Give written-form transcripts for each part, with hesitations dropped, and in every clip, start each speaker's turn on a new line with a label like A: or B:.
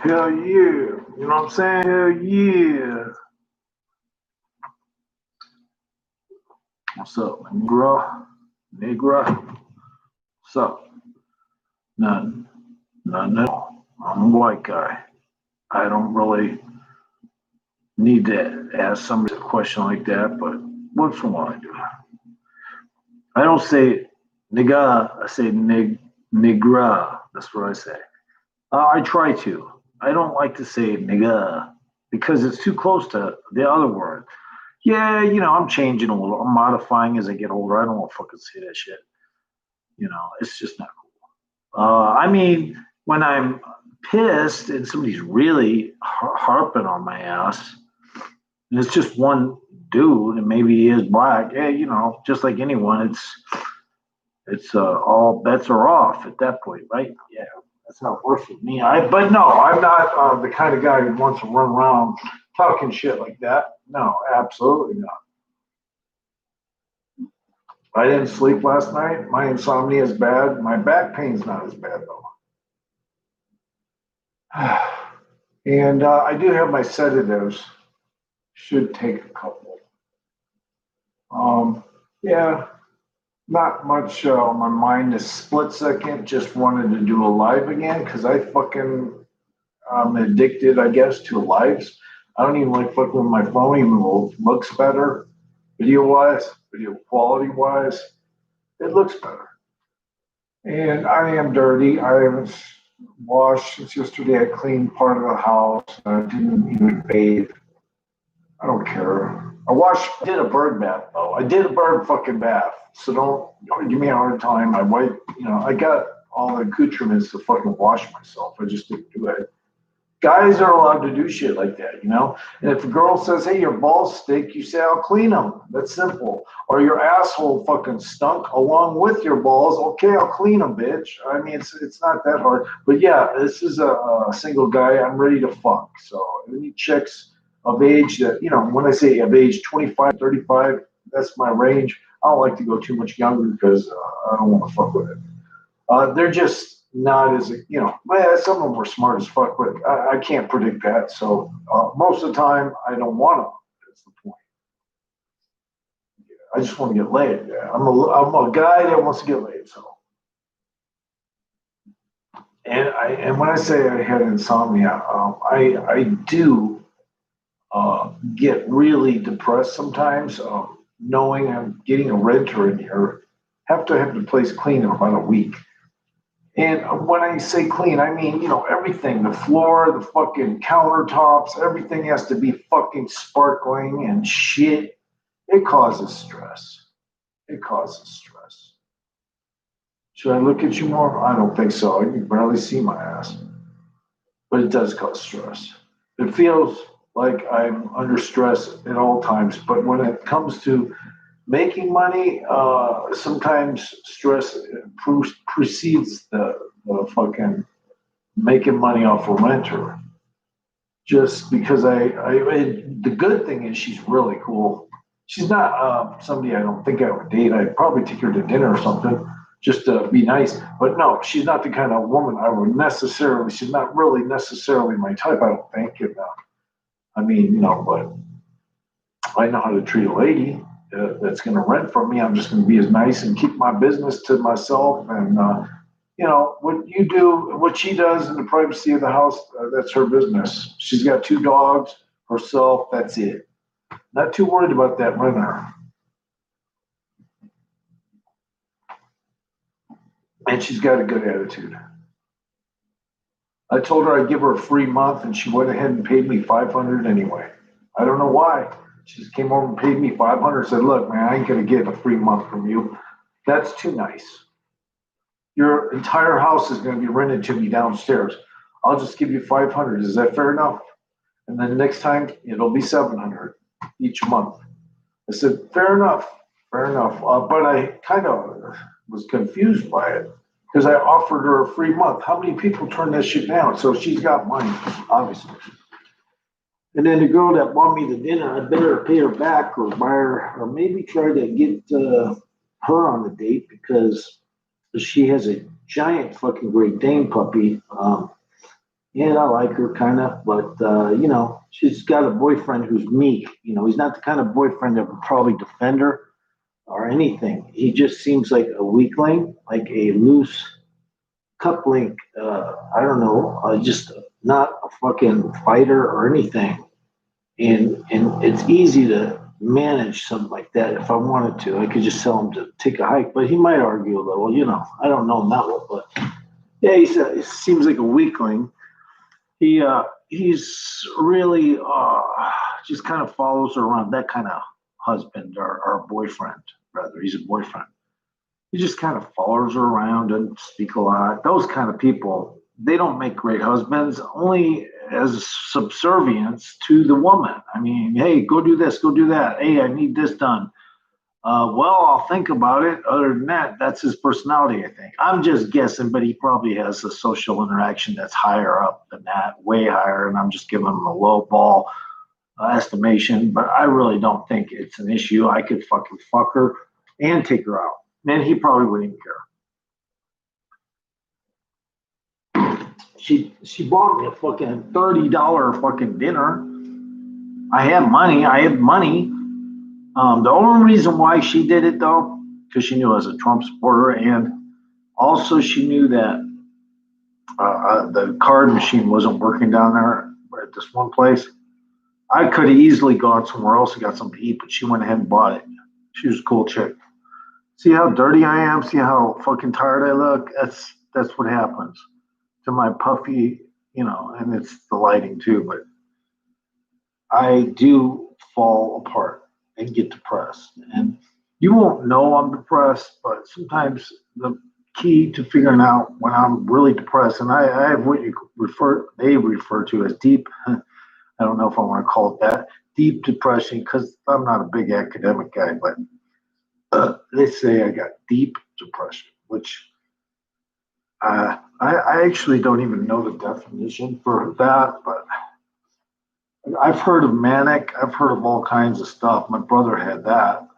A: Hell yeah. You know what I'm saying? Hell yeah. What's up, Negra? Negra? What's up? Nothing. Nothing at all. I'm a white guy. I don't really need to ask somebody a question like that, but once in a while I do. I don't say nigga, I say nigra. That's what I say. I try to. I don't like to say nigga because it's too close to the other word. Yeah, I'm changing a little. I'm modifying as I get older. I don't want to fucking say that shit. It's just not cool. I mean, when I'm pissed and somebody's really harping on my ass, and it's just one dude, and maybe he is black. Yeah, just like anyone, it's all bets are off at that point, right? Yeah, that's how it works with me. But no, I'm not the kind of guy who wants to run around talking shit like that. No, absolutely not. I didn't sleep last night. My insomnia is bad. My back pain's not as bad though. And I do have my sedatives. Should take a couple. Yeah, not much on my mind. A split second, just wanted to do a live again because I'm addicted, I guess, to lives. I don't even like fucking with my phone, even though it looks better, video wise, video quality wise. It looks better. And I am dirty. I haven't washed since yesterday. I cleaned part of the house. I didn't even bathe. I don't care. Did a bird bath though. I did a bird fucking bath. So don't give me a hard time. I got all the accoutrements to fucking wash myself. I just didn't do it. Guys are allowed to do shit like that. And if a girl says, "Hey, your balls stink," you say, "I'll clean them." That's simple. Or your asshole fucking stunk along with your balls. Okay, I'll clean them, bitch. I mean, it's not that hard. But yeah, this is a single guy. I'm ready to fuck. So any chicks of age that when I say of age 25, 35, that's my range. I don't like to go too much younger because I don't want to fuck with it. They're just not as well, some of them were smart as fuck, but I can't predict that. So most of the time, I don't want them. That's the point. I just want to get laid. Yeah. I'm a guy that wants to get laid. So, and when I say I had insomnia, I do get really depressed sometimes, knowing I'm getting a renter in here. Have to have the place clean in about a week. And when I say clean, I mean, everything, the floor, the fucking countertops, everything has to be fucking sparkling and shit. It causes stress. It causes stress. Should I look at you more? I don't think so. You can barely see my ass. But it does cause stress. It feels like I'm under stress at all times. But when it comes to making money, sometimes stress precedes the fucking making money off a renter. Just because the good thing is she's really cool. She's not somebody I don't think I would date. I'd probably take her to dinner or something just to be nice. But no, she's not the kind of woman I would necessarily. She's not really necessarily my type. I don't think. I mean, but I know how to treat a lady that's going to rent from me. I'm just going to be as nice and keep my business to myself. And, what she does in the privacy of the house, that's her business. She's got 2 dogs, herself, that's it. Not too worried about that renter. And she's got a good attitude. I told her I'd give her a free month, and she went ahead and paid me $500 anyway. I don't know why. She just came over and paid me $500. Said, "Look, man, I ain't gonna get a free month from you. That's too nice. Your entire house is gonna be rented to me downstairs. I'll just give you $500. Is that fair enough? And then next time it'll be $700 each month." I said, "Fair enough, fair enough." But I kind of was confused by it because I offered her a free month. How many people turn that shit down? So she's got money, obviously. And then the girl that bought me the dinner, I better pay her back or buy her, or maybe try to get her on the date because she has a giant fucking Great Dane puppy.
B: Yeah, I like her kind of, but she's got a boyfriend who's meek. He's not the kind of boyfriend that would probably defend her or anything. He just seems like a weakling, like a loose cup link. I don't know, just not a fucking fighter or anything. And it's easy to manage something like that if I wanted to. I could just tell him to take a hike, but he might argue a little. I don't know him that well, but yeah, he seems like a weakling. He's really just kind of follows her around. That kind of husband or boyfriend, rather. He's a boyfriend. He just kind of follows her around and speak a lot. Those kind of people, they don't make great husbands, only as subservience to the woman. I mean, hey, go do this, go do that. Hey, I need this done. Well, I'll think about it. Other than that, that's his personality, I think. I'm just guessing, but he probably has a social interaction that's higher up than that, way higher, and I'm just giving him a low ball estimation. But I really don't think it's an issue. I could fucking fuck her and take her out. And he probably wouldn't even care. She bought me a fucking $30 fucking dinner. I have money. I have money. The only reason why she did it though, because she knew I was a Trump supporter, and also she knew that the card machine wasn't working down there at this one place. I could have easily gone somewhere else and got something to eat, but she went ahead and bought it. She was a cool chick. See how dirty I am? See how fucking tired I look? That's what happens to my puffy, and it's the lighting too, but I do fall apart and get depressed. And you won't know I'm depressed, but sometimes the key to figuring out when I'm really depressed, and I have what they refer to as deep, I don't know if I want to call it that, deep depression, because I'm not a big academic guy, but they say I got deep depression, which I actually don't even know the definition for that, but I've heard of manic. I've heard of all kinds of stuff. My brother had that.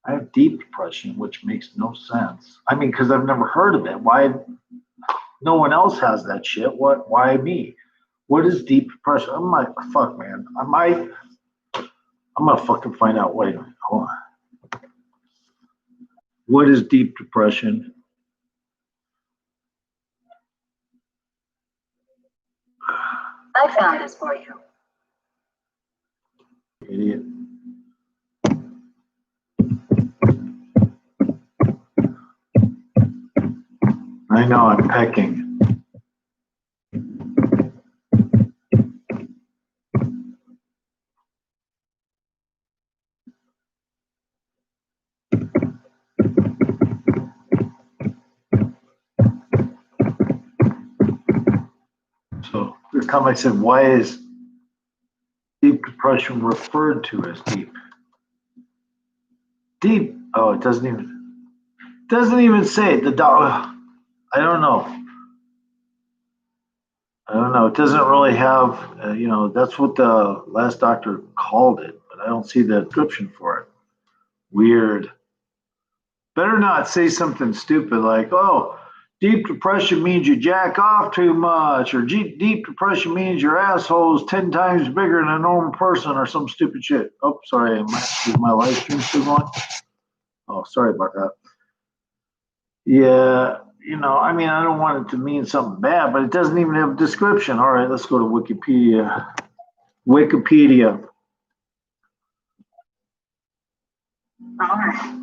B: I have deep depression, which makes no sense. I mean, because I've never heard of it. Why no one else has that shit? What? Why me? What is deep depression? I'm like, fuck, man. I'm gonna fucking find out. Wait a minute. Hold on. What is deep depression? I found this for you. Idiot. I know I'm pecking. So this time I said, why is deep depression referred to as deep? Deep. Oh, it doesn't even say it. The dog. I don't know. I don't know. It doesn't really have. That's what the last doctor called it, but I don't see the description for it. Weird. Better not say something stupid like, "Oh, deep depression means you jack off too much," or "Deep depression means your asshole is 10 times bigger than a normal person," or some stupid shit. Oh, sorry. Is my live stream still going? Oh, sorry about that. Yeah, I mean, I don't want it to mean something bad, but it doesn't even have a description. All right, let's go to Wikipedia. Wikipedia. All right.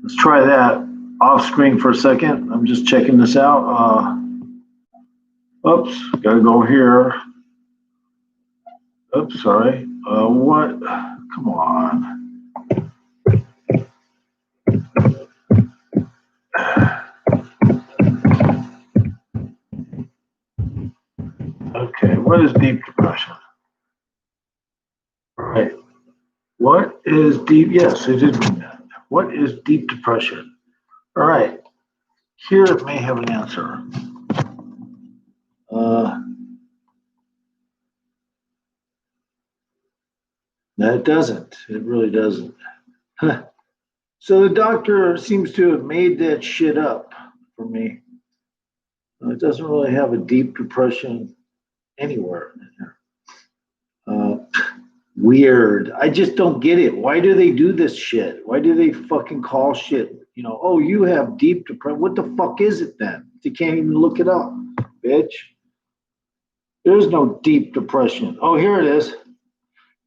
B: Let's try that off screen for a second. I'm just checking this out. Oops, gotta go here. Oops, sorry. What? Come on. Okay, what is deep depression? All right. What is deep? Yes, it did mean that. What is deep depression? All right. Here it may have an answer. Uh, no, it doesn't. It really doesn't. So the doctor seems to have made that shit up for me. It doesn't really have a deep depression anywhere in here. Weird. I just don't get it. Why do they do this shit? Why do they fucking call shit? Oh, you have deep depression. What the fuck is it then? You can't even look it up, bitch. There's no deep depression. Oh, here it is.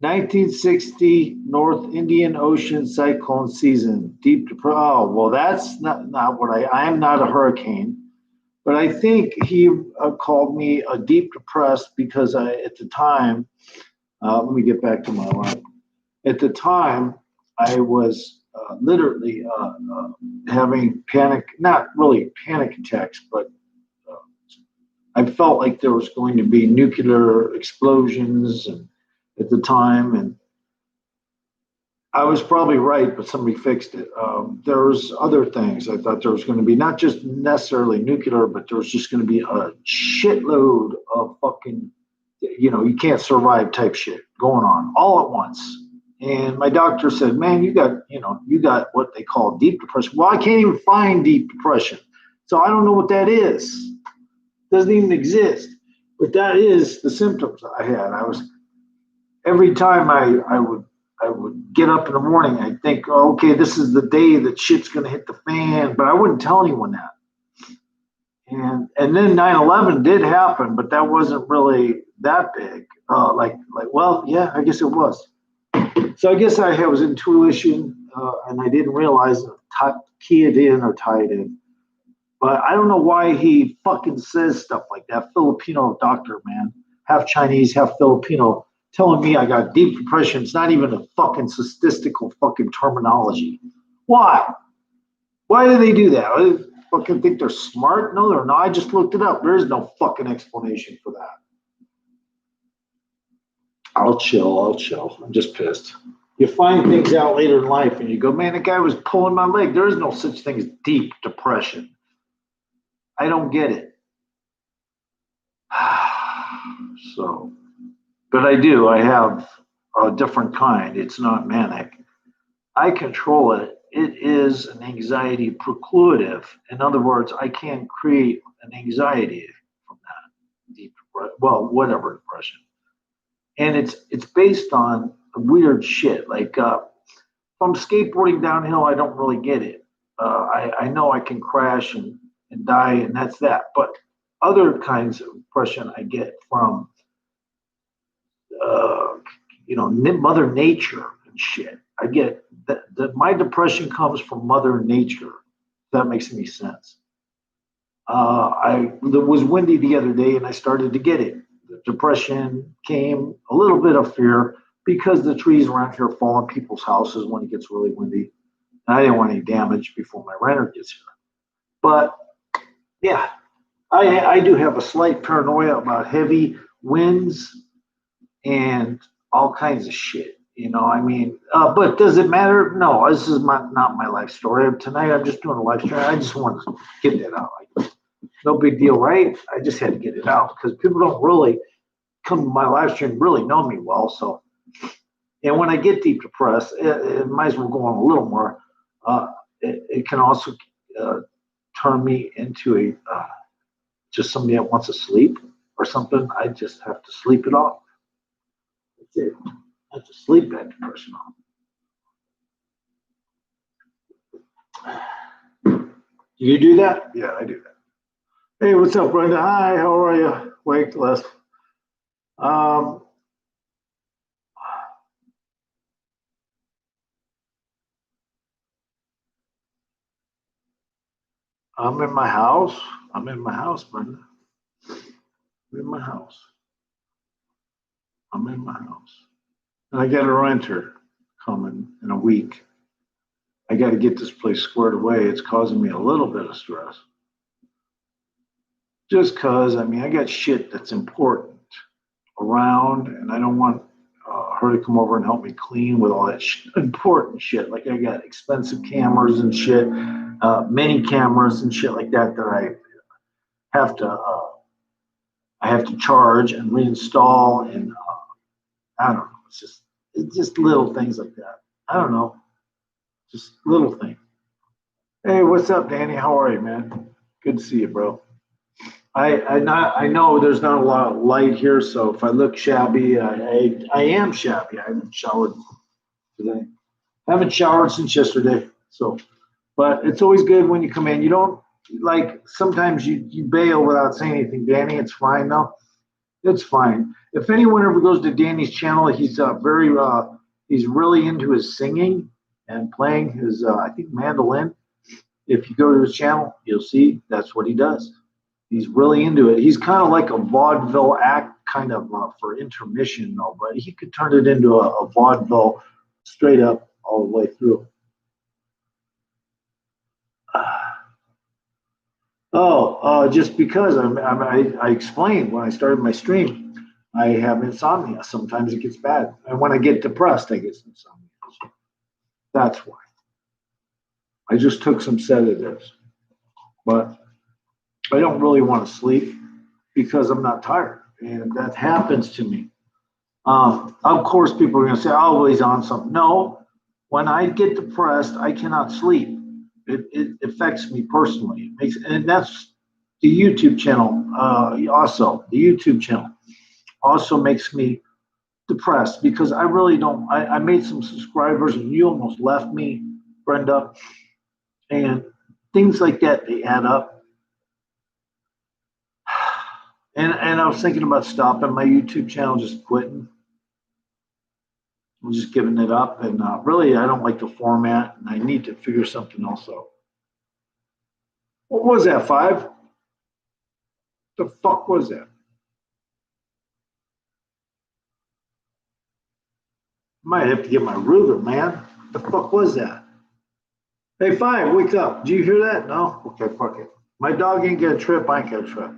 B: 1960 North Indian Ocean cyclone season. Deep depression. Oh, well, that's not what I am not a hurricane. But I think he called me a deep depressed because at the time, let me get back to my life. At the time, I was literally having panic, not really panic attacks, but uh, I felt like there was going to be nuclear explosions at the time. And I was probably right, but somebody fixed it. There was other things. I thought there was going to be not just necessarily nuclear, but there was just going to be a shitload of fucking, you can't survive type shit going on all at once. And my doctor said, man, you got what they call deep depression. Well, I can't even find deep depression. So I don't know what that is. It doesn't even exist. But that is the symptoms I had. Every time I would get up in the morning, I'd think, oh, okay, this is the day that shit's gonna hit the fan, but I wouldn't tell anyone that. And then 9/11 did happen, but that wasn't really that big. Well, yeah, I guess it was. So I guess I was intuition, and I didn't realize key it in or tie it in. But I don't know why he fucking says stuff like that. Filipino doctor, man, half Chinese, half Filipino, telling me I got deep depression. It's not even a fucking statistical fucking terminology. Why? Why do they do that? I fucking think they're smart? No, they're not. I just looked it up. There is no fucking explanation for that. I'll chill. I'm just pissed. You find things out later in life and you go, man, the guy was pulling my leg. There is no such thing as deep depression. I don't get it. So, but I do. I have a different kind. It's not manic. I control it. It is an anxiety precludative. In other words, I can't create an anxiety from that deep depression. Well, whatever depression. And it's based on weird shit. Like if I'm skateboarding downhill, I don't really get it. I know I can crash and die, and that's that. But other kinds of depression I get from Mother Nature and shit. I get that my depression comes from Mother Nature. If that makes any sense. It was windy the other day, and I started to get it. The depression came, a little bit of fear because the trees around here fall on people's houses when it gets really windy. And I didn't want any damage before my renter gets here. But yeah, I do have a slight paranoia about heavy winds and all kinds of shit. But does it matter? No, this is not my life story. Tonight I'm just doing a life story. I just want to get that out. No big deal, right? I just had to get it out because people don't really come to my live stream really know me well. So, and when I get deep depressed, it might as well go on a little more. It can also turn me into just somebody that wants to sleep or something. I just have to sleep it off. That's it. I have to sleep that depression off. You do that? Yeah, I do that. Hey, what's up, Brenda? Hi, how are you? Wake, Les. I'm in my house. Brenda. I'm in my house. And I got a renter coming in a week. I got to get this place squared away. It's causing me a little bit of stress. Just because, I got shit that's important around, and I don't want her to come over and help me clean with all that important shit. Like I got expensive cameras and shit, many cameras and shit like that I have to charge and reinstall, and I don't know. It's just little things like that. I don't know, just little things. Hey, what's up, Danny? How are you, man? Good to see you, bro. I know there's not a lot of light here, so if I look shabby, I am shabby. I haven't showered today. I haven't showered since yesterday. So, but it's always good when you come in. You don't like sometimes you bail without saying anything, Danny. It's fine though. It's fine. If anyone ever goes to Danny's channel, he's really into his singing and playing his I think mandolin. If you go to his channel, you'll see that's what he does. He's really into it. He's kind of like a vaudeville act, kind of for intermission, though. But he could turn it into a vaudeville straight up all the way through. Just because I explained when I started my stream, I have insomnia. Sometimes it gets bad, and when I get depressed, I get insomnia. That's why. I just took some sedatives, but I don't really want to sleep because I'm not tired, and that happens to me. Of course, people are going to say, "Oh, well, he's on something." No, when I get depressed, I cannot sleep. It affects me personally. It makes, and that's the YouTube channel. Also, the YouTube channel also makes me depressed because I really don't. I made some subscribers, and you almost left me, Brenda, and things like that. They add up. And I was thinking about stopping my YouTube channel, just quitting. I'm just giving it up, and really, I don't like the format, and I need to figure something else out. What was that, 5? The fuck was that? Might have to get my ruler, man. The fuck was that? Hey, 5, wake up. Do you hear that? No? Okay, fuck it. My dog ain't get a trip. I ain't get a trip.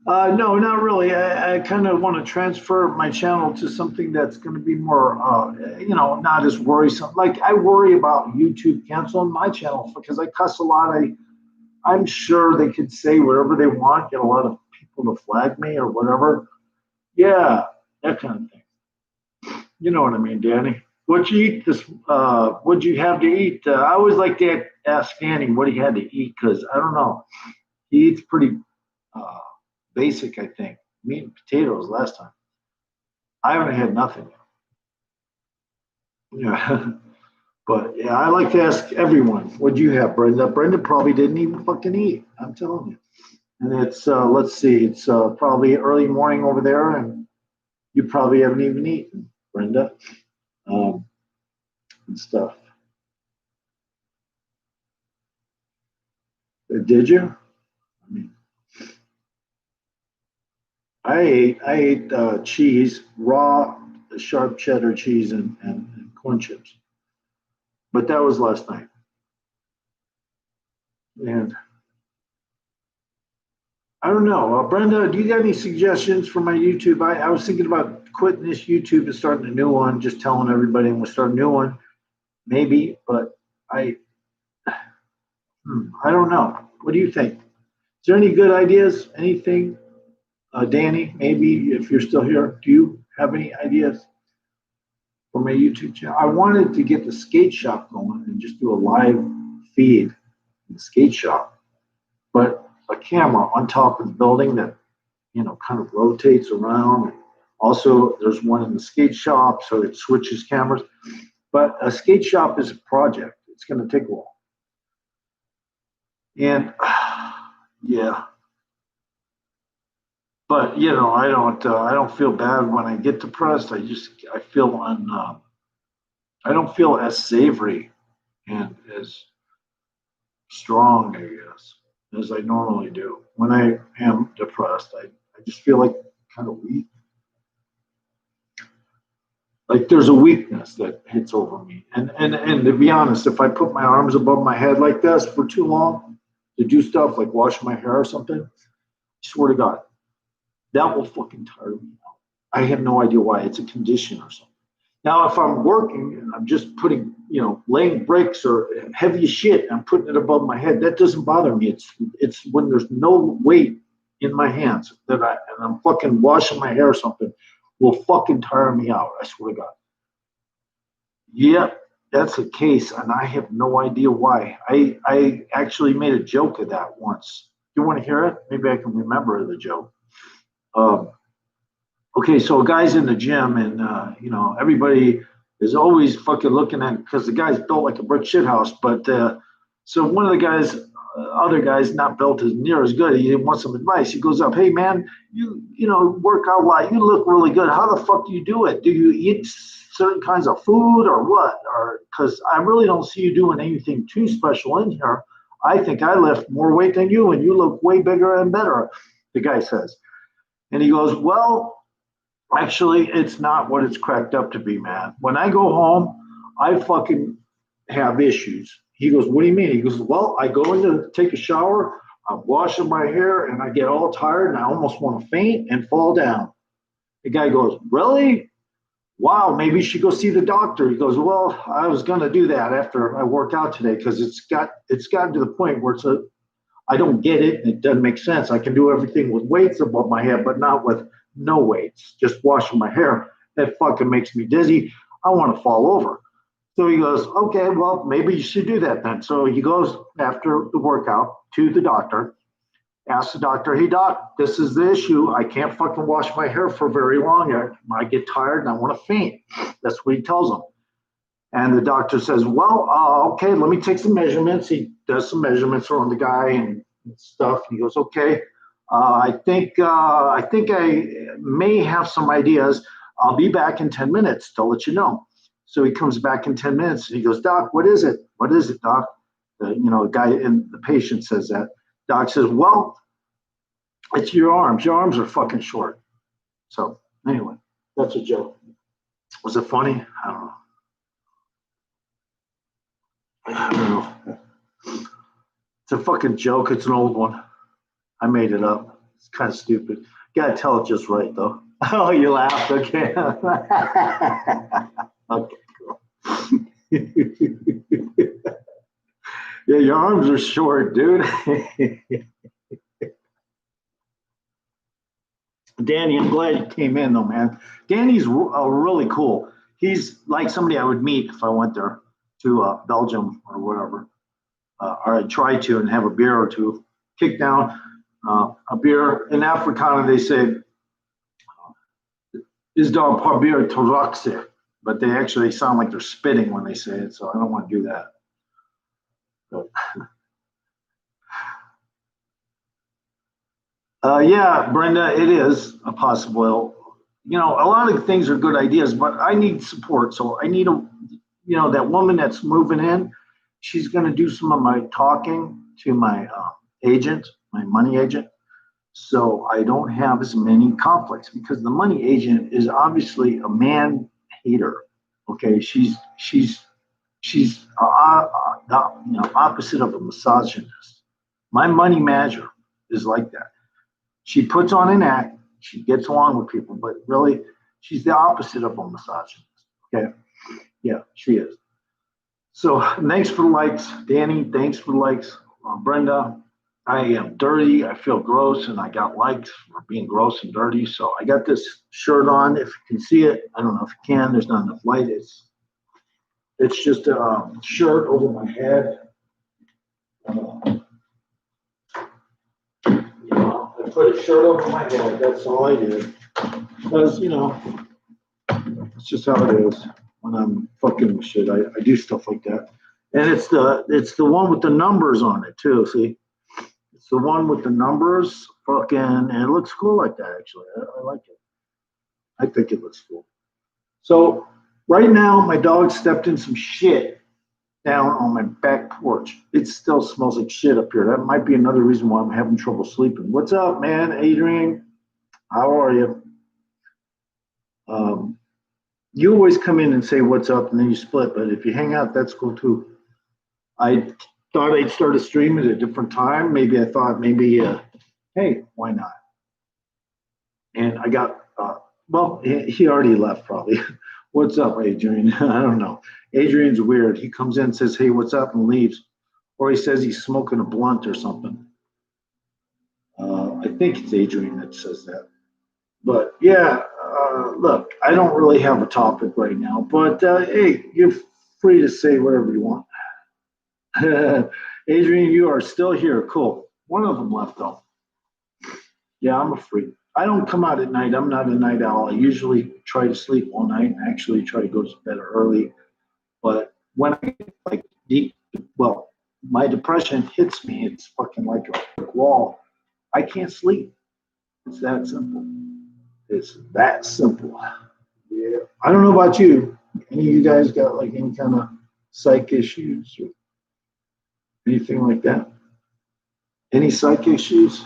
B: No, not really. I kind of want to transfer my channel to something that's going to be more, not as worrisome. Like I worry about YouTube canceling my channel because I cuss a lot. I'm sure they could say whatever they want, get a lot of people to flag me or whatever. Yeah, that kind of thing. You know what I mean, Danny? What'd you eat this? What'd you have to eat? I always like to ask Danny what he had to eat because I don't know. He eats pretty uh, basic, I think. Meat and potatoes last time. I haven't had nothing. Yeah. But yeah, I like to ask everyone, what'd you have, Brenda? Brenda probably didn't even fucking eat. I'm telling you. And it's let's see, it's probably early morning over there, and you probably haven't even eaten, Brenda, um, and stuff. Did you? I mean, I ate cheese, raw, sharp cheddar cheese, and corn chips. But that was last night. And I don't know. Brenda, do you got any suggestions for my YouTube? I was thinking about quitting this YouTube and starting a new one, just telling everybody I'm going to start a new one, maybe. But I, I don't know. What do you think? Is there any good ideas? Anything? Danny, maybe if you're still here, do you have any ideas for my YouTube channel? I wanted to get the skate shop going and just do a live feed in the skate shop, but a camera on top of the building that kind of rotates around. Also, there's one in the skate shop, so it switches cameras. But a skate shop is a project. It's going to take a while. And yeah, but I don't feel bad when I get depressed. I feel I don't feel as savory and as strong, I guess, as I normally do. When I am depressed, I just feel like kind of weak. Like there's a weakness that hits over me. And to be honest, if I put my arms above my head like this for too long to do stuff like wash my hair or something, I swear to God, that will fucking tire me out. I have no idea why. It's a condition or something. Now, if I'm working and I'm just putting, laying bricks or heavy shit, and I'm putting it above my head, that doesn't bother me. It's when there's no weight in my hands and I'm fucking washing my hair or something will fucking tire me out. I swear to God. Yep, that's the case, and I have no idea why. I actually made a joke of that once. You want to hear it? Maybe I can remember the joke. Um, okay, so a guy's in the gym, and everybody is always fucking looking at because the guy's built like a brick shit house. But so one of the guys, other guys, not built as near as good. He wants some advice. He goes up, "Hey man, you work out a lot. You look really good. How the fuck do you do it? Do you eat certain kinds of food or what? Or because I really don't see you doing anything too special in here. I think I lift more weight than you, and you look way bigger and better." The guy says, and he goes, "Well, actually, it's not what it's cracked up to be, man. When I go home, I fucking have issues." He goes, "What do you mean?" He goes, "Well, I go in to take a shower, I'm washing my hair, and I get all tired, and I almost want to faint and fall down." The guy goes, "Really? Wow, maybe you should go see the doctor." He goes, "Well, I was going to do that after I work out today because it's gotten to the point where I don't get it, and it doesn't make sense. I can do everything with weights above my head, but not with no weights, just washing my hair. That fucking makes me dizzy. I want to fall over." So he goes, "Okay, well, maybe you should do that then." So he goes after the workout to the doctor, asks the doctor, "Hey, doc, this is the issue. I can't fucking wash my hair for very long. I get tired and I want to faint." That's what he tells him. And the doctor says, "Well, okay, let me take some measurements." He does some measurements on the guy and stuff. He goes, "Okay, I think I may have some ideas. I'll be back in 10 minutes to let you know." So he comes back in 10 minutes and he goes, "Doc, what is it? What is it, doc?" The guy and the patient says that. Doc says, "Well, it's your arms. Your arms are fucking short." So anyway, that's a joke. Was it funny? I don't know. I don't know. It's a fucking joke. It's an old one. I made it up. It's kind of stupid. Gotta tell it just right though. Oh, you laughed. Okay. Okay, cool. Yeah, your arms are short, dude. Danny, I'm glad you came in though, man. Danny's really cool. He's like somebody I would meet if I went there to Belgium or whatever, or I'd try to and have a beer or two, kick down a beer. In Afrikaner, they say, "Is daar een paar bier te roxen?" But they actually sound like they're spitting when they say it, so I don't want to do that. But, yeah, Brenda, it is a possible. A lot of things are good ideas, but I need support. So I need that woman that's moving in. She's going to do some of my talking to my agent, my money agent. So I don't have as many conflicts because the money agent is obviously a man hater. Okay, she's opposite of a misogynist. My money manager is like that. She puts on an act. She gets along with people, but really, she's the opposite of a misogynist. Okay, yeah, she is. So thanks for the likes, Danny. Thanks for the likes, Brenda. I am dirty. I feel gross, and I got likes for being gross and dirty. So I got this shirt on. If you can see it, I don't know if you can. There's not enough light. It's just a shirt over my head. I put a shirt over my head. That's all I did. Because it's just how it is. When I'm fucking with shit, I do stuff like that. And it's the one with the numbers on it too. See, it's the one with the numbers. Fucking, and it looks cool like that. Actually, I like it. I think it looks cool. So right now, my dog stepped in some shit down on my back porch. It still smells like shit up here. That might be another reason why I'm having trouble sleeping. What's up, man? Adrian, how are you? You always come in and say what's up and then you split, but if you hang out, that's cool too. I thought I'd start a stream at a different time. Maybe I thought hey, why not? And I got, well, he already left probably. What's up, Adrian? I don't know. Adrian's weird. He comes in, says, "Hey, what's up?" and leaves. Or he says he's smoking a blunt or something. I think it's Adrian that says that. But yeah, look, I don't really have a topic right now, but hey, you're free to say whatever you want. Adrian, you are still here. Cool. One of them left though. Yeah, I'm a freak. I don't come out at night. I'm not a night owl. I usually try to sleep all night and actually try to go to bed early. But when I get like deep, well, my depression hits me. It's fucking like a brick wall. I can't sleep. It's that simple. It's that simple. Yeah. I don't know about you. Any of you guys got like any kind of psych issues or anything like that? Any psych issues?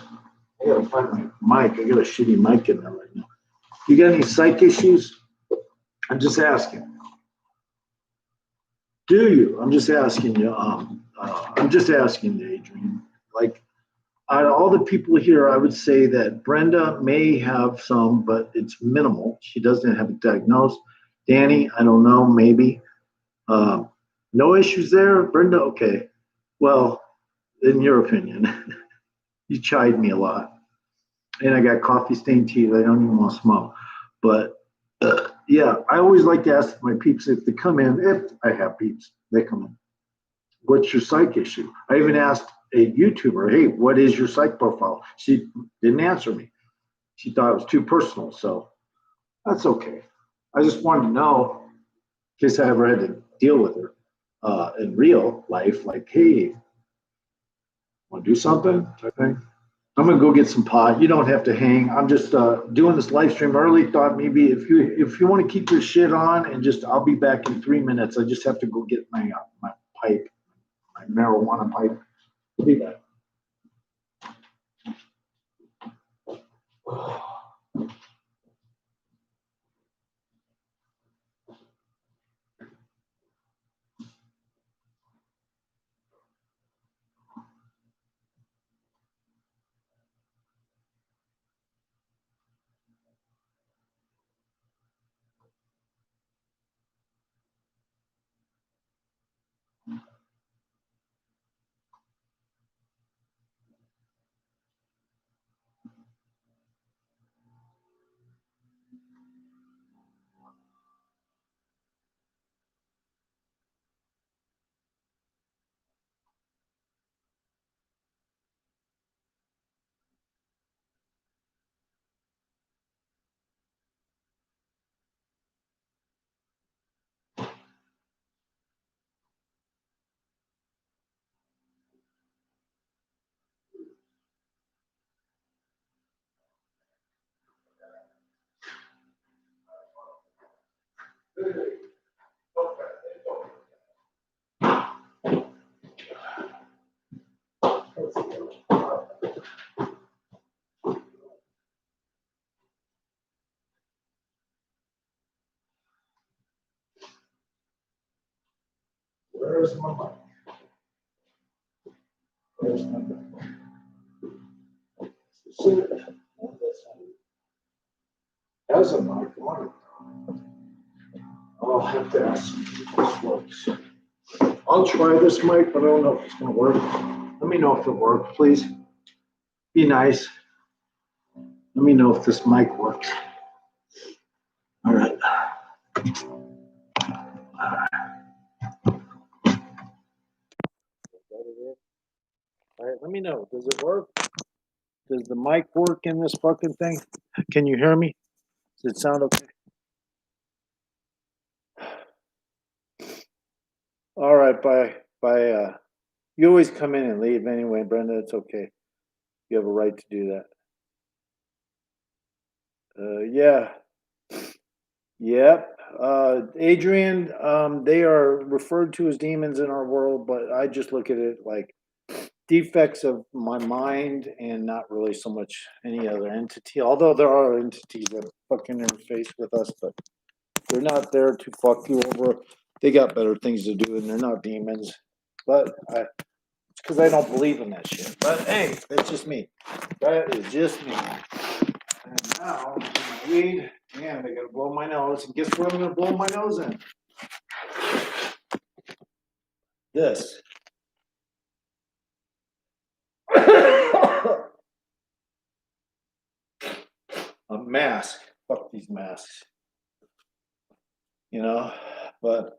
B: I gotta find my mic. I got a shitty mic in there right now. You got any psych issues? I'm just asking. Do you? I'm just asking you. I'm just asking you, Adrian. Like, out of all the people here, I would say that Brenda may have some, but it's minimal. She doesn't have it diagnosed. Danny, I don't know, maybe. No issues there, Brenda. Okay. Well, in your opinion, you chide me a lot, and I got coffee stained teeth. I don't even want to smoke, but yeah, I always like to ask my peeps if they come in. If I have peeps, they come in. What's your psych issue? I even asked a YouTuber, hey, what is your psych profile? She didn't answer me. She thought it was too personal, so that's okay. I just wanted to know in case I ever had to deal with her in real life, like, hey, want to do something type thing. I'm gonna go get some pot. You don't have to hang. I'm just doing this live stream early. Thought maybe if you want to keep your shit on and just I'll be back in 3 minutes. I just have to go get my pipe, my marijuana pipe. I'll be back. Where's my mic? Where's my mic? As a mic, I'll have to ask if this works. I'll try this mic, but I don't know if it's gonna work. Let me know if it works, please. Be nice. Let me know if this mic works. All right. All right, let me know. Does it work? Does the mic work in this fucking thing? Can you hear me? Does it sound okay? All right, bye. You always come in and leave anyway, Brenda. It's okay. You have a right to do that. Yeah. Yep. Adrian, they are referred to as demons in our world, but I just look at it like defects of my mind and not really so much any other entity. Although there are entities that fucking interface with us, but they're not there to fuck you over. They got better things to do, and they're not demons. But it's because I don't believe in that shit. But hey, that's just me. That is just me. And now, I'm my weed, and I gotta blow my nose. And guess what I'm gonna blow my nose in? This. A mask. Fuck fuck these masks. You know, but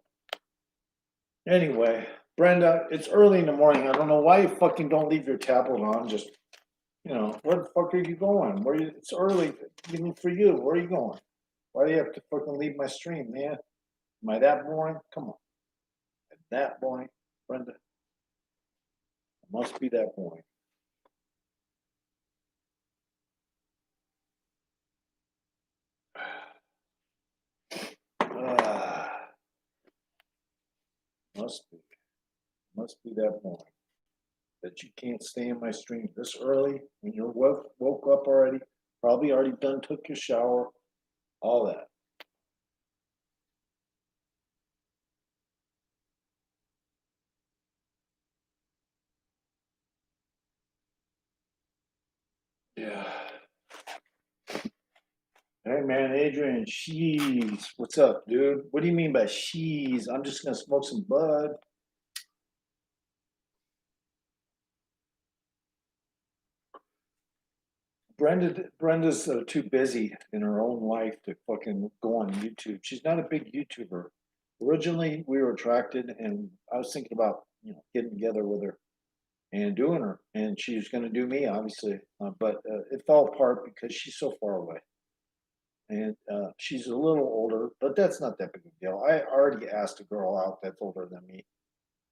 B: anyway, Brenda, it's early in the morning. I don't know why you fucking don't leave your tablet on. Just, where the fuck are you going? It's early, even for you. Where are you going? Why do you have to fucking leave my stream, man? Am I that boring? Come on. That boring, Brenda? It must be that boring. Must be that boring. That you can't stay in my stream this early when you're woke up already, probably already done, took your shower, all that. Yeah. Hey man, Adrian, she's what's up, dude? What do you mean by she's? I'm just gonna smoke some bud. Brenda's too busy in her own life to fucking go on YouTube. She's not a big YouTuber. Originally, we were attracted, and I was thinking about getting together with her and doing her, and she was going to do me, obviously, but it fell apart because she's so far away, and she's a little older, but that's not that big a deal. I already asked a girl out that's older than me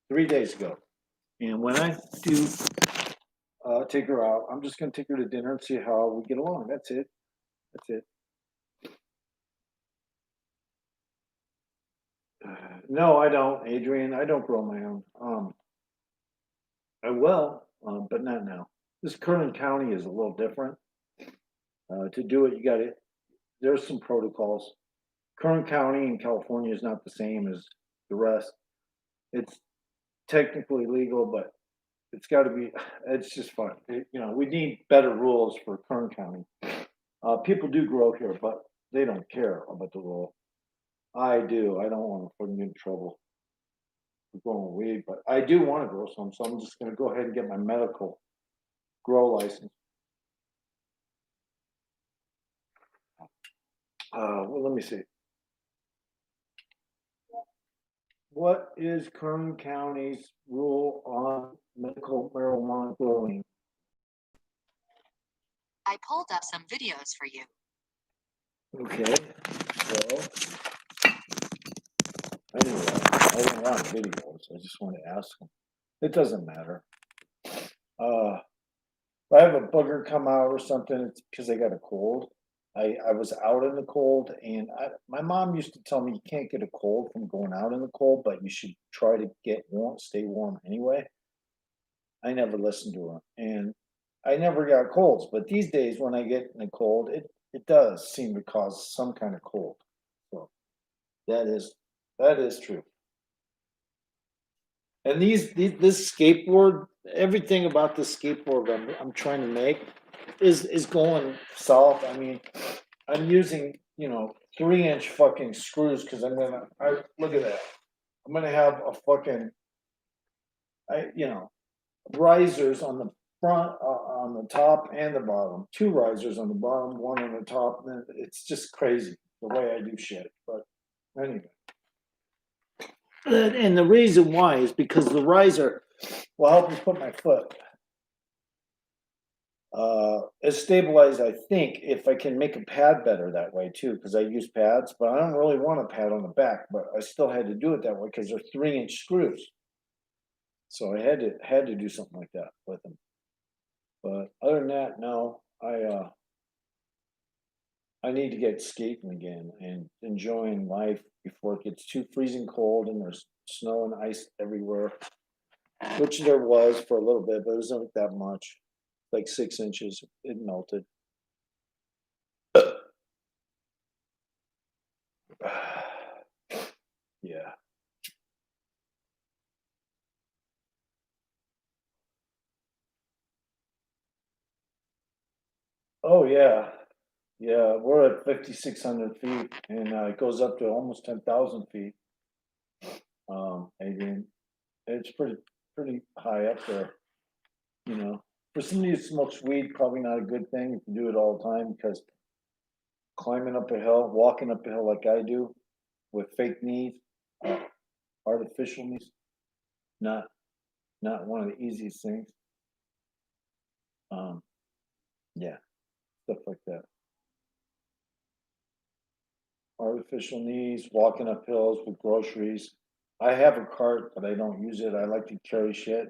B: 3 days ago, and when I do take her out, I'm just going to take her to dinner and see how we get along. That's it. That's it. No, I don't, Adrian. I don't grow my own. I will, but not now. This Kern County is a little different. To do it, there's some protocols. Kern County in California is not the same as the rest. It's technically legal, but it's got to be, it's just fun. We need better rules for Kern County. People do grow here, but they don't care about the rule. I do. I don't want to put them in trouble for growing weed, but I do want to grow some, so I'm just going to go ahead and get my medical grow license. Well, let me see. What is Kern County's rule on medical marijuana growing?
C: I pulled up some videos for you.
B: Okay, so anyway, I don't want videos. I just want to ask them. It doesn't matter. If I have a booger come out or something, it's because I got a cold. I was out in the cold, and my mom used to tell me you can't get a cold from going out in the cold, but you should try to get warm, stay warm anyway. I never listened to her, and I never got colds. But these days, when I get in a cold, it does seem to cause some kind of cold. So that is true. And this skateboard, everything about this skateboard I'm trying to make is going south. I mean, I'm using 3-inch fucking screws because look at that. I'm gonna have a fucking risers on the front, on the top and the bottom. 2 risers on the bottom, 1 on the top. And it's just crazy the way I do shit. But anyway. And the reason why is because the riser will help me put my foot as stabilized, I think, if I can make a pad better that way too, because I use pads, but I don't really want a pad on the back, but I still had to do it that way because they're 3-inch screws. So I had to do something like that with them. But other than that, no, I need to get skating again and enjoying life before it gets too freezing cold and there's snow and ice everywhere, which there was for a little bit, but it wasn't that much, like 6 inches. It melted. Yeah. Oh yeah. Yeah, we're at 5,600 feet, and it goes up to almost 10,000 feet. Adrian, it's pretty high up there. For somebody who smokes weed, probably not a good thing if you do it all the time because
D: climbing up a hill, walking up a hill like I do with fake knees, artificial knees, not one of the easiest things. Yeah, stuff like that. Artificial knees, walking up hills with groceries. I have a cart, but I don't use it. I like to carry shit.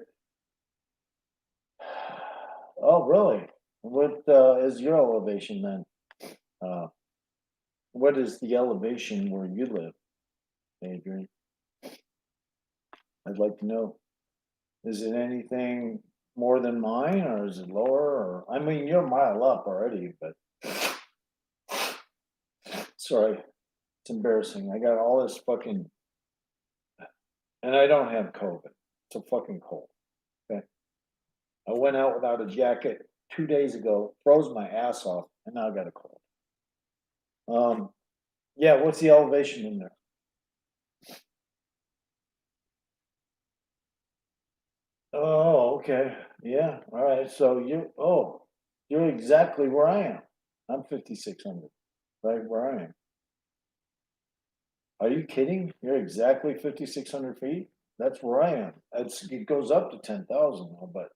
D: Oh, really? What is your elevation then? What is the elevation where you live, Adrian? I'd like to know. Is it anything more than mine, or is it lower? Or I mean, you're a mile up already, but sorry, it's embarrassing. I got all this fucking, and I don't have COVID. It's a fucking cold. Okay, I went out without a jacket 2 days ago, froze my ass off, and now I got a cold. Yeah, what's the elevation in there? Oh, okay. Yeah, all right. So you're exactly where I am. I'm 5,600, right where I am. Are you kidding? You're exactly 5,600 feet? That's where I am. It goes up to 10,000, but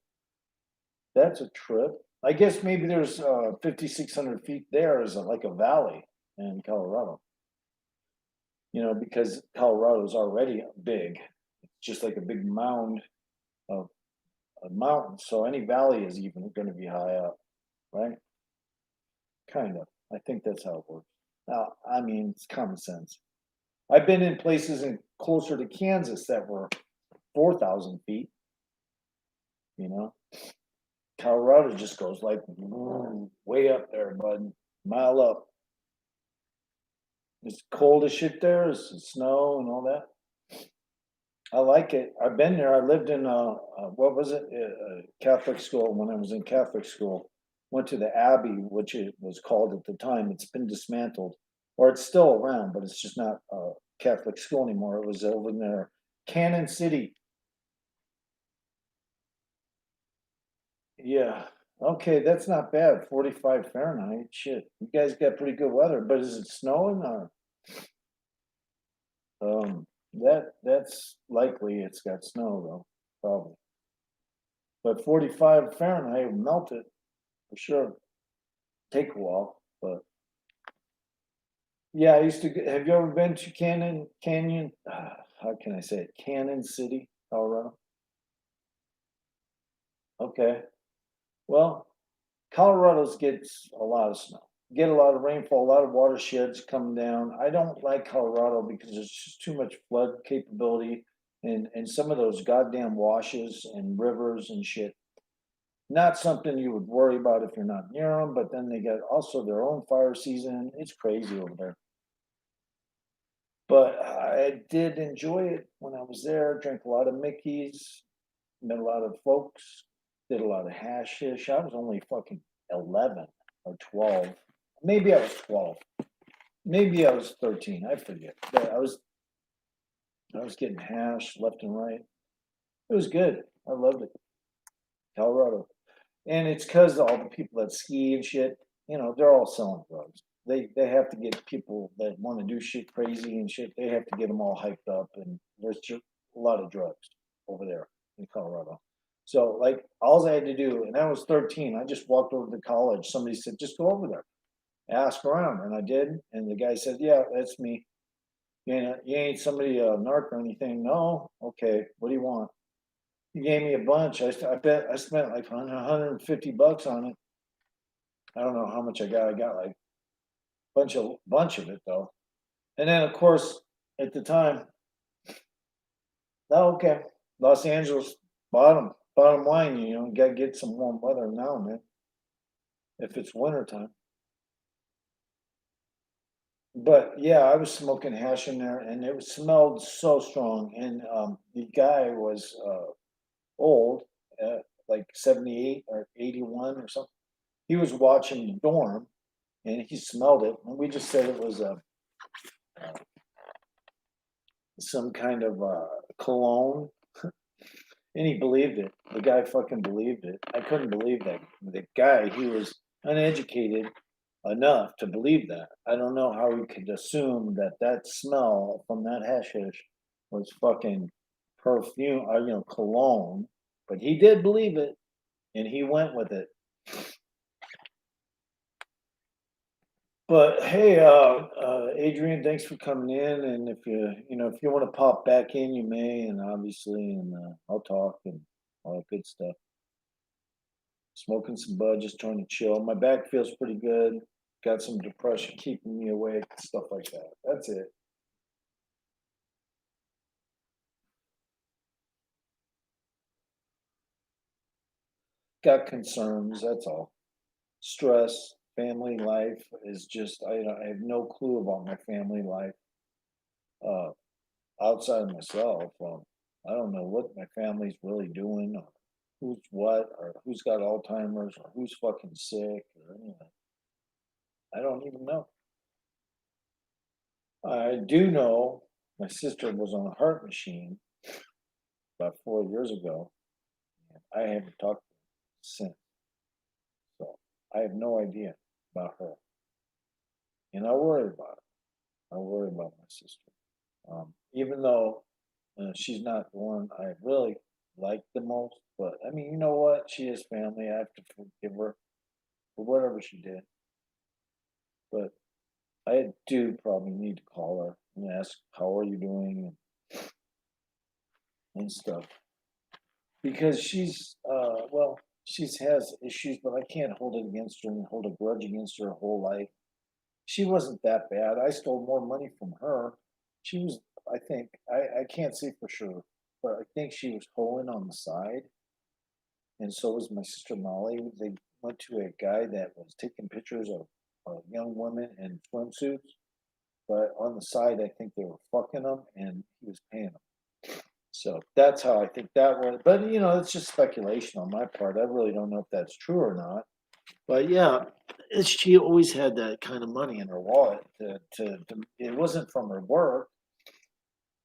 D: that's a trip. I guess maybe there's 5,600 feet there is like a valley in Colorado. You know, because Colorado is already big. It's just like a big mound of a mountain. So any valley is even going to be high up, right? Kind of. I think that's how it works. I mean, it's common sense. I've been in places closer to Kansas that were 4,000 feet. You know, Colorado just goes like way up there, bud, mile up. It's cold as shit there. It's snow and all that. I like it. I've been there. I lived in what was it? Catholic school. When I was in Catholic school, went to the Abbey, which it was called at the time. It's been dismantled, or it's still around, but it's just not a Catholic school anymore. It was over in there, Cannon City. Yeah. Okay, that's not bad. 45 Fahrenheit. Shit, you guys got pretty good weather. But is it snowing or? That's likely. It's got snow though, probably. But 45 Fahrenheit would melt it for sure. Take a while, but yeah, I used to. Have you ever been to Canyon? How can I say it? Cannon City, Colorado. Okay. Well, Colorado's gets a lot of snow. Get a lot of rainfall, a lot of watersheds coming down. I don't like Colorado because there's just too much flood capability and some of those goddamn washes and rivers and shit. Not something you would worry about if you're not near them, but then they got also their own fire season. It's crazy over there. But I did enjoy it when I was there. Drank a lot of Mickey's, met a lot of folks, did a lot of hashish. I was only fucking 11 or 12. Maybe I was 12. Maybe I was 13. I forget. But I was getting hash left and right. It was good. I loved it. Colorado. And it's because all the people that ski and shit, you know, they're all selling drugs. They have to get people that want to do shit crazy and shit. They have to get them all hyped up, and there's just a lot of drugs over there in Colorado. So like, all I had to do, and I was 13. I just walked over to college. Somebody said, just go over there, ask around, and I did. And the guy said, yeah, that's me. You ain't somebody narc or anything? No. Okay. What do you want? He gave me a bunch. I bet I spent like $150 on it. I don't know how much I got. I got like bunch of it though. And then of course at the time, oh, okay, Los Angeles, bottom line, you know, you gotta get some warm weather now, man. If it's winter time. But yeah, I was smoking hash in there, and it smelled so strong. And the guy was old, like 78 or 81 or something. He was watching the dorm, and he smelled it, and we just said it was some kind of cologne, and he believed it. The guy fucking believed it. I couldn't believe that. The guy, he was uneducated, enough to believe that. I don't know how he could assume that that smell from that hashish was fucking perfume, or cologne. But he did believe it, and he went with it. But hey, Adrian, thanks for coming in. And if if you want to pop back in, you may. And obviously, and I'll talk and all that good stuff. Smoking some bud, just trying to chill. My back feels pretty good. Got some depression keeping me awake, stuff like that. That's it. Got concerns. That's all. Stress, family life is just. I have no clue about my family life. Uh, Outside of myself, I don't know what my family's really doing, or who's what, or who's got Alzheimer's, or who's fucking sick, or anything. I don't even know. I do know my sister was on a heart machine about 4 years ago. And I haven't talked to her since, so I have no idea about her, and I worry about her. I worry about my sister, even though she's not the one I really like the most. But I mean, you know what? She is family. I have to forgive her for whatever she did. But I do probably need to call her and ask, how are you doing, and stuff. Because she's, well, she's has issues, but I can't hold it against her and hold a grudge against her whole life. She wasn't that bad. I stole more money from her. She was, I think, I can't say for sure, but I think she was hoeing on the side. And so was my sister Molly. They went to a guy that was taking pictures of young women in swimsuits, but on the side, I think they were fucking them, and he was paying them. So that's how I think that was. But it's just speculation on my part. I really don't know if that's true or not. But yeah, she always had that kind of money in her wallet. It wasn't from her work.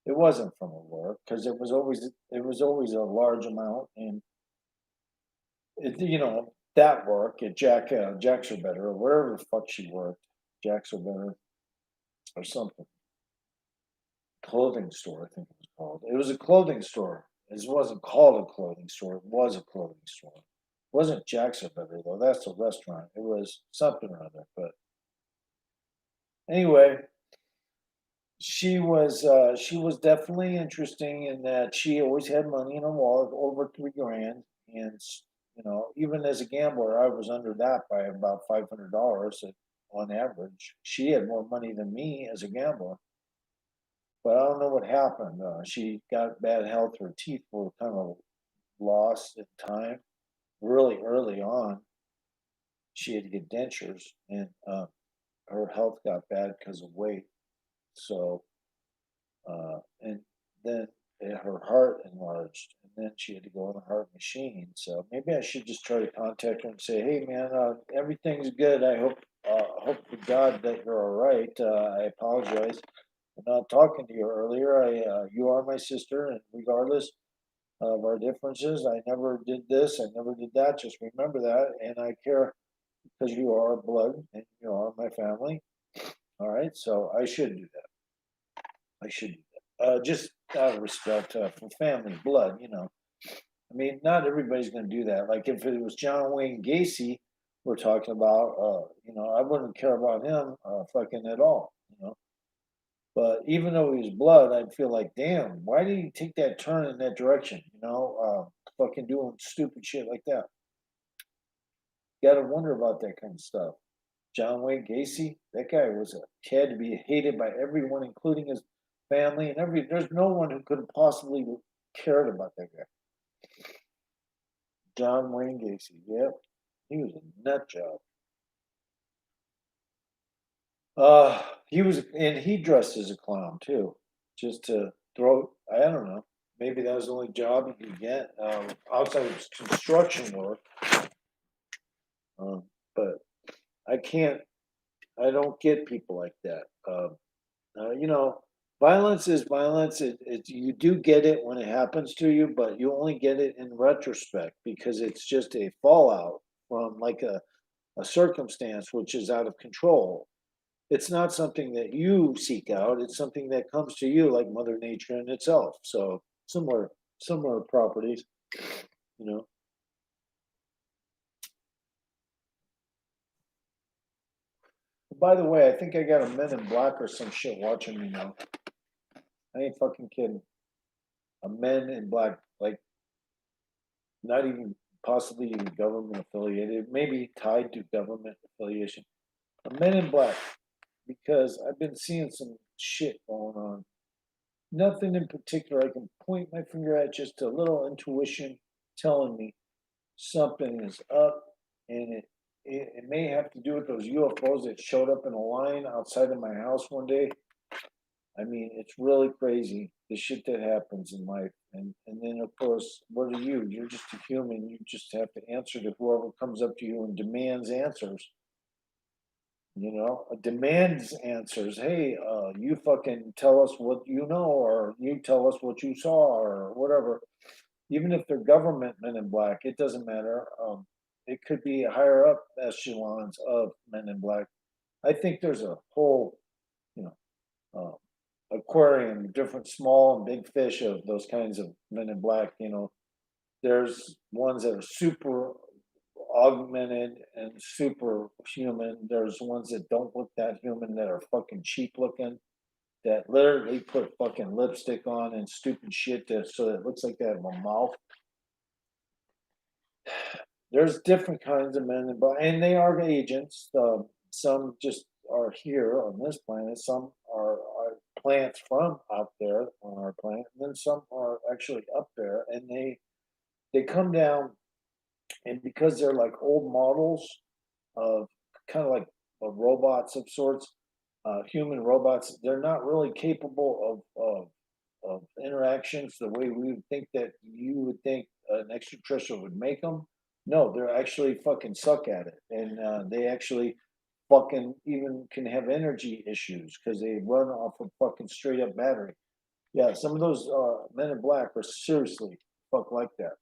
D: It wasn't from her work because it was always a large amount, and that work at Jack's or better, or wherever the fuck she worked, Jack's or better or something, clothing store, I think it was called. It was a clothing store. It wasn't called a clothing store. It was a clothing store. It wasn't Jack's or better though. That's a restaurant. It was something or other. But anyway, she was definitely interesting in that she always had money in her wallet, over 3 grand, and even as a gambler, I was under that by about $500 on average. She had more money than me as a gambler, but I don't know what happened. She got bad health. Her teeth were kind of lost at time. Really early on, she had to get dentures, and her health got bad because of weight. So, and then her heart enlarged, and then she had to go on a heart machine. So maybe I should just try to contact her and say, "Hey, man, everything's good. I hope to God that you're all right. I apologize for not talking to you earlier. You are my sister, and regardless of our differences, I never did this. I never did that. Just remember that, and I care because you are blood and you are my family. All right, so I should do that. I should do that. Just out of respect for family, blood. I mean, not everybody's going to do that. Like if it was John Wayne Gacy we're talking about, I wouldn't care about him fucking at all. But even though he was blood, I'd feel like, damn, why did he take that turn in that direction? Fucking doing stupid shit like that. Got to wonder about that kind of stuff. John Wayne Gacy, that guy had to be hated by everyone, including his family and There's no one who could have possibly cared about that guy. John Wayne Gacy, yep, he was a nut job. He dressed as a clown too, just to throw. I don't know. Maybe that was the only job he could get outside of his construction work. But I can't. I don't get people like that. Violence is violence. You do get it when it happens to you, but you only get it in retrospect because it's just a fallout from like a circumstance which is out of control. It's not something that you seek out. It's something that comes to you like Mother Nature in itself. So similar properties, you know. By the way, I think I got a Men in Black or some shit watching me now. I ain't fucking kidding. A Men in Black, like not even possibly even government affiliated, maybe tied to government affiliation. A Men in Black, because I've been seeing some shit going on. Nothing in particular I can point my finger at, just a little intuition telling me something is up, and it may have to do with those UFOs that showed up in a line outside of my house one day. I mean, it's really crazy the shit that happens in life. And then of course, what are you? You're just a human. You just have to answer to whoever comes up to you and demands answers. You know, demands answers. Hey, you fucking tell us what you know, or you tell us what you saw, or whatever. Even if they're government Men in Black, it doesn't matter. It could be higher up echelons of Men in Black. I think there's a whole, you know, aquarium, different small and big fish of those kinds of Men in Black. You know, there's ones that are super augmented and super human. There's ones that don't look that human, that are fucking cheap looking, that literally put fucking lipstick on and stupid shit so that it looks like they have a mouth. There's different kinds of Men in Black, and they are agents. Some just are here on this planet. Some are plants from out there on our planet, and then some are actually up there, and they come down, and because they're like old models of kind of like robots of sorts, human robots, they're not really capable of interactions the way we would think that you would think an extraterrestrial would make them. No, they're actually fucking suck at it, and they actually fucking even can have energy issues because they run off of fucking straight up battery. Yeah, some of those Men in Black are seriously fuck like that.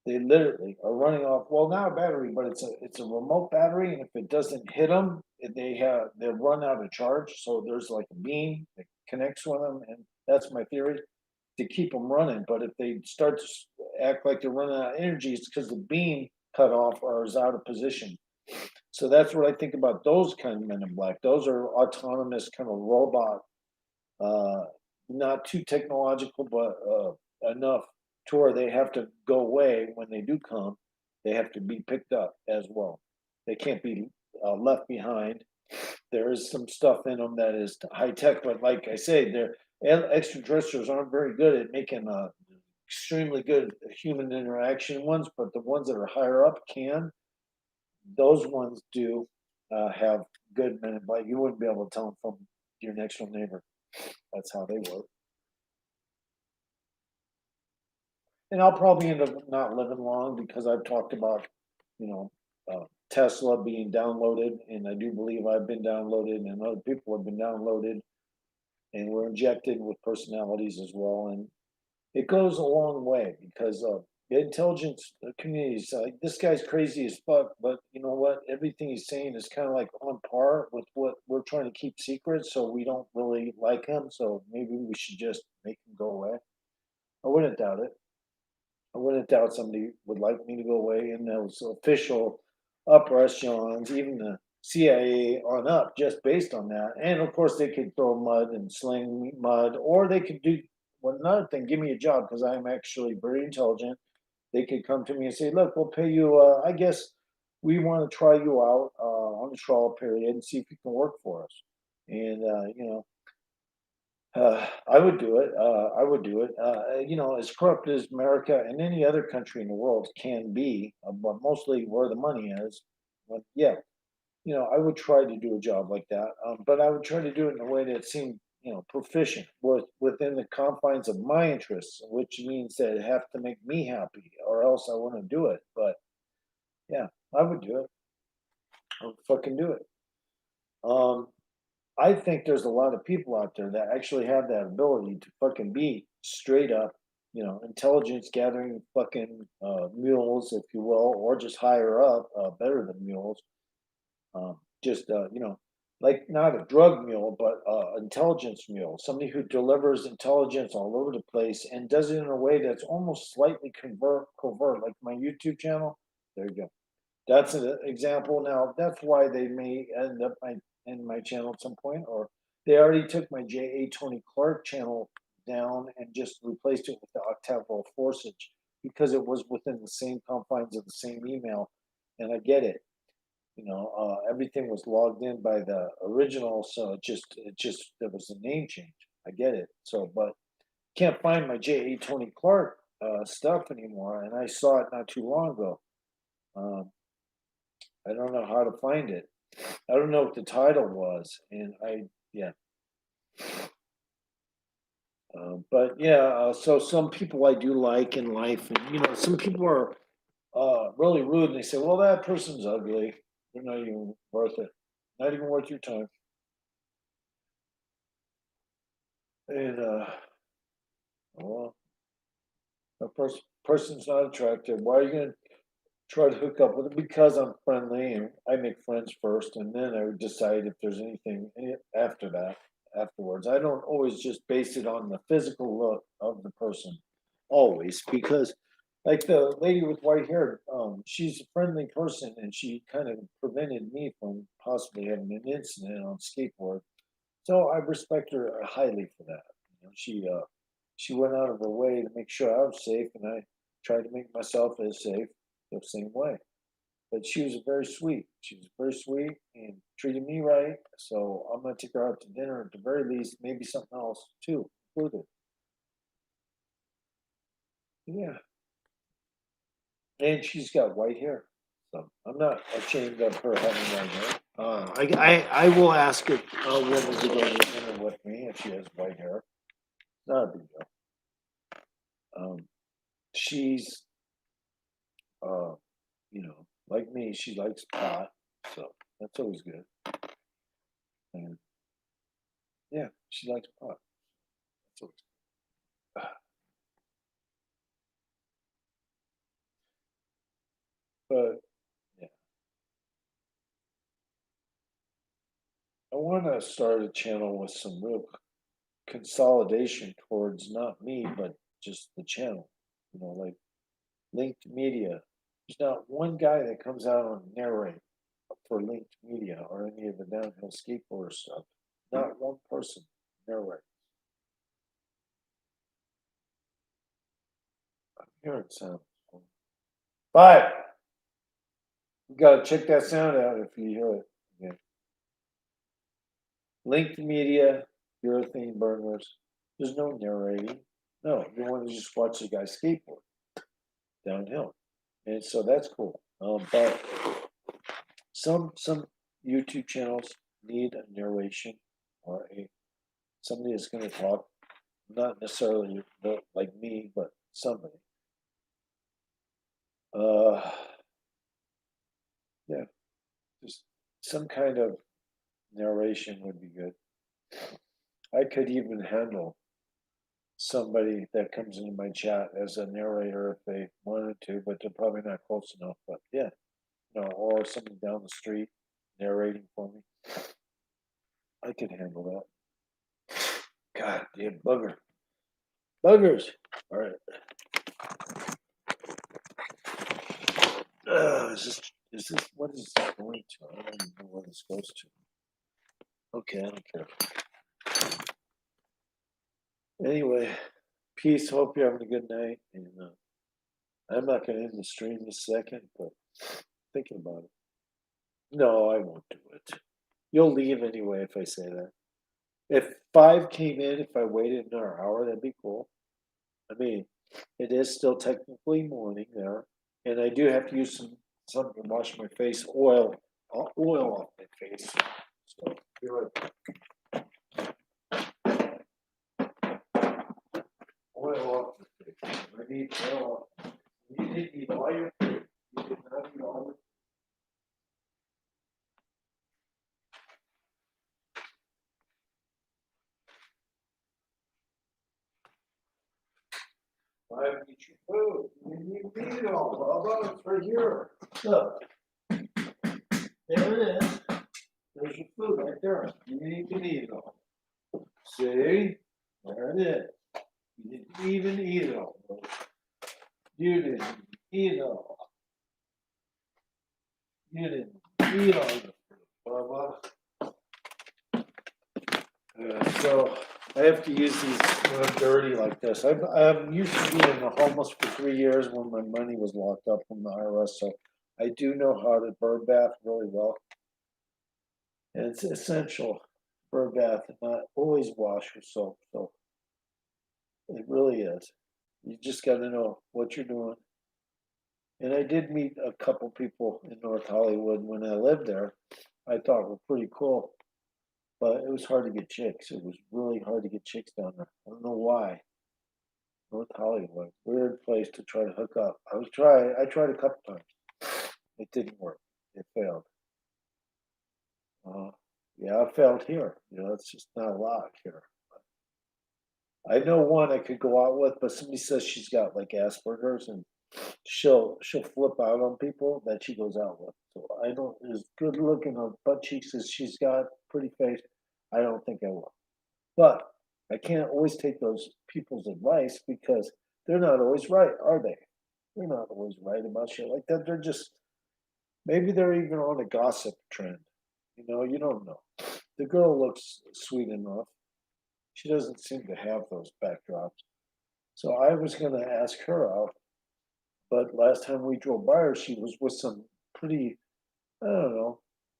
D: They literally are running off. Well, not a battery, but it's a remote battery, and if it doesn't hit them, they run out of charge. So there's like a beam that connects with them, and that's my theory to keep them running. But if they start to act like they're running out of energy, it's because the beam cut off or is out of position. So that's what I think about those kind of Men in Black. Those are autonomous kind of robot, uh, not too technological, but enough to where they have to go away when they do come. They have to be picked up as well. They can't be left behind. There is some stuff in them that is high tech, but like I say, they're extraterrestrials aren't very good at making extremely good human interaction ones, but the ones that are higher up can. Those ones do have good Men in Black. You wouldn't be able to tell them from your next door neighbor. That's how they work. And I'll probably end up not living long because I've talked about, you know, Tesla being downloaded, and I do believe I've been downloaded, and other people have been downloaded, and we're injected with personalities as well. And it goes a long way because the intelligence community is like, this guy's crazy as fuck, but you know what? Everything he's saying is kind of like on par with what we're trying to keep secret, so we don't really like him. So maybe we should just make him go away. I wouldn't doubt it. I wouldn't doubt somebody would like me to go away, and those official upper echelons, even the CIA on up, just based on that. And of course, they could throw mud and sling mud, or they could do one another thing, give me a job because I'm actually very intelligent. They could come to me and say, "Look, we'll pay you. I guess we want to try you out on a trial period and see if you can work for us." And you know, I would do it. I would do it. You know, as corrupt as America and any other country in the world can be, but mostly where the money is. But yeah, you know, I would try to do a job like that, but I would try to do it in a way that seemed, you know, proficient within the confines of my interests, which means that it have to make me happy, or else I wouldn't do it. But yeah, I would do it. I would fucking do it. Um, I think there's a lot of people out there that actually have that ability to fucking be straight up, you know, intelligence gathering fucking mules, if you will, or just higher up, better than mules. Just, like not a drug mule, but intelligence mule, somebody who delivers intelligence all over the place and does it in a way that's almost slightly covert, like my YouTube channel. There you go. That's an example. Now, that's why they may end up in my channel at some point, or they already took my J.A. Tony Clark channel down and just replaced it with the octaval forsage because it was within the same confines of the same email. And I get it. Everything was logged in by the original, so it just there was a name change. I get it. So, but can't find my J.A. Tony Clark stuff anymore, and I saw it not too long ago. I don't know how to find it. I don't know what the title was, and yeah. But yeah, so some people I do like in life, and some people are really rude, and they say, "Well, that person's ugly. They're not even worth it. Not even worth your time." And well, a person's not attractive. Why are you gonna try to hook up with them? Because I'm friendly and I make friends first, and then I would decide if there's anything after that. Afterwards, I don't always just base it on the physical look of the person, always, because like the lady with white hair, she's a friendly person, and she kind of prevented me from possibly having an incident on skateboard. So I respect her highly for that. She went out of her way to make sure I was safe, and I tried to make myself as safe the same way. But she was very sweet. She was very sweet and treated me right. So I'm gonna take her out to dinner at the very least, maybe something else too, included. Yeah. And she's got white hair. So I'm not ashamed of her having white hair. I will ask a woman to go to dinner with me if she has white hair. Not a big deal. She's uh like me, she likes pot, so that's always good. And yeah, she likes pot. That's always good. But yeah, I want to start a channel with some real consolidation towards not me, but just the channel. Like linked media. There's not one guy that comes out on narrate for linked media or any of the downhill skateboarder stuff. Not one person narrate. I'm hearing sound. 5. You gotta check that sound out if you hear it. Yeah. Linked media, urethane burners. There's no narrating. No, you want to just watch the guy skateboard downhill, and so that's cool. But some YouTube channels need a narration or somebody that's going to talk, not necessarily like me, but somebody. Yeah, just some kind of narration would be good. I could even handle somebody that comes into my chat as a narrator if they wanted to, but they're probably not close enough. But yeah, or somebody down the street narrating for me. I could handle that. God damn bugger. Buggers. All right. Is this what is this going to? I don't even know where this goes to. Okay, I don't care. Anyway, peace. Hope you're having a good night. And I'm not going to end the stream this second, but thinking about it. No, I won't do it. You'll leave anyway if I say that. If 5 came in, if I waited another hour, that'd be cool. I mean, it is still technically morning there, and I do have to use something to wash my face, oil off my face. So be right back. Oil off my face. I need oil off. You didn't eat all your food. You did not eat all your. I eat your food. You didn't eat it all. How about it's right here? Look. There it is. There's your food right there. You can eat it all. See? There it is. You didn't even eat it all. You didn't eat it all. You didn't eat all the fruit, Bubba. So I have to use these when I'm dirty like this. I'm used to being homeless for 3 years when my money was locked up from the IRS, so I do know how to bird bath really well. And it's essential, bird bath, and not always wash with soap. So it really is. You just got to know what you're doing. And I did meet a couple people in North Hollywood when I lived there. I thought were pretty cool, but it was hard to get chicks. It was really hard to get chicks down there. I don't know why. North Hollywood, weird place to try to hook up. I tried a couple times. It didn't work. It failed. Yeah, I failed here. You know, it's just not a lot here. I know one I could go out with, but somebody says she's got like Asperger's and she'll flip out on people that she goes out with. So I don't, as good looking on butt cheeks as she's got, pretty face, I don't think I will. But I can't always take those people's advice because they're not always right, are they? They're not always right about shit like that. They're just, maybe they're even on a gossip trend. You know, you don't know. The girl looks sweet enough. She doesn't seem to have those backdrops. So I was going to ask her out, but last time we drove by her, she was with some pretty, I don't know,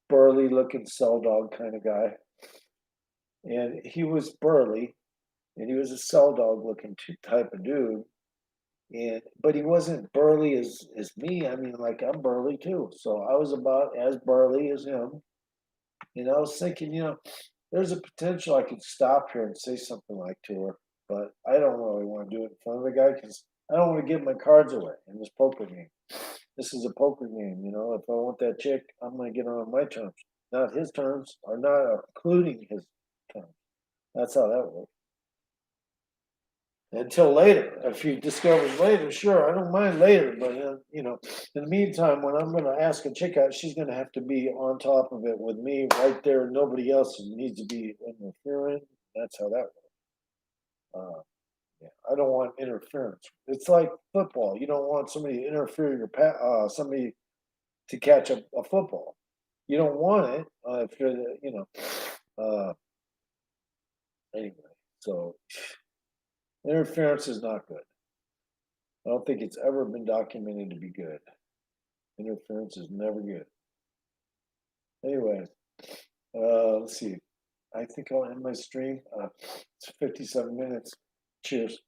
D: burly looking cell dog kind of guy. And he was burly and he was a cell dog looking type of dude. And but he wasn't burly as me. I mean, like I'm burly too. So I was about as burly as him. And I was thinking, you know, there's a potential I could stop here and say something like to her, but I don't really want to do it in front of the guy because I don't want to give my cards away in this poker game. This is a poker game, you know. If I want that chick, I'm going to get on my terms, not his terms, or not including his terms. That's how that works. Until later, if he discovers later, sure, I don't mind later, but you know, in the meantime, when I'm going to ask a chick out, she's going to have to be on top of it with me right there. Nobody else needs to be interfering. That's how that works. Yeah, I don't want interference. It's like football. You don't want somebody to interfere somebody to catch a football. You don't want it if you're the, you know. Anyway, so interference is not good. I don't think it's ever been documented to be good. Interference is never good. Anyway, let's see. I think I'll end my stream. It's 57 minutes. Cheers.